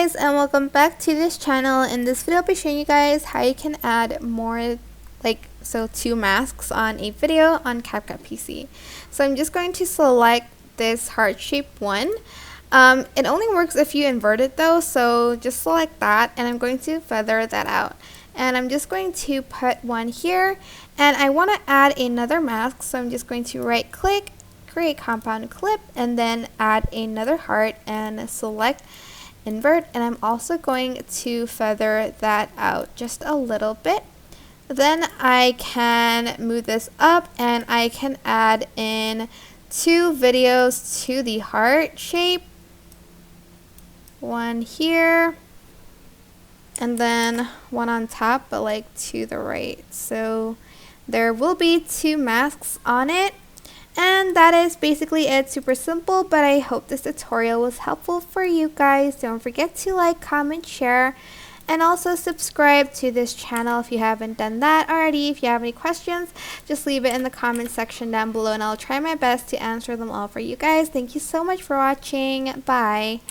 guys, and welcome back to this channel. In this video I'll be showing you guys how you can add more two masks on a video on CapCut PC. So I'm just going to select this heart shaped one. It only works if you invert it though, so just select that, and I'm going to feather that out. And I'm just going to put one here, and I want to add another mask, so I'm just going to right click, create compound clip, and then add another heart and select invert, and I'm also going to feather that out just a little bit. Then I can move this up and I can add in two videos to the heart shape, one here and then one on top but like to the right. So there will be two masks on it. And that is basically it. Super simple, but I hope this tutorial was helpful for you guys. Don't forget to like, comment, share, and also subscribe to this channel if you haven't done that already. If you have any questions, just leave it in the comment section down below and I'll try my best to answer them all for you guys. Thank you so much for watching. Bye.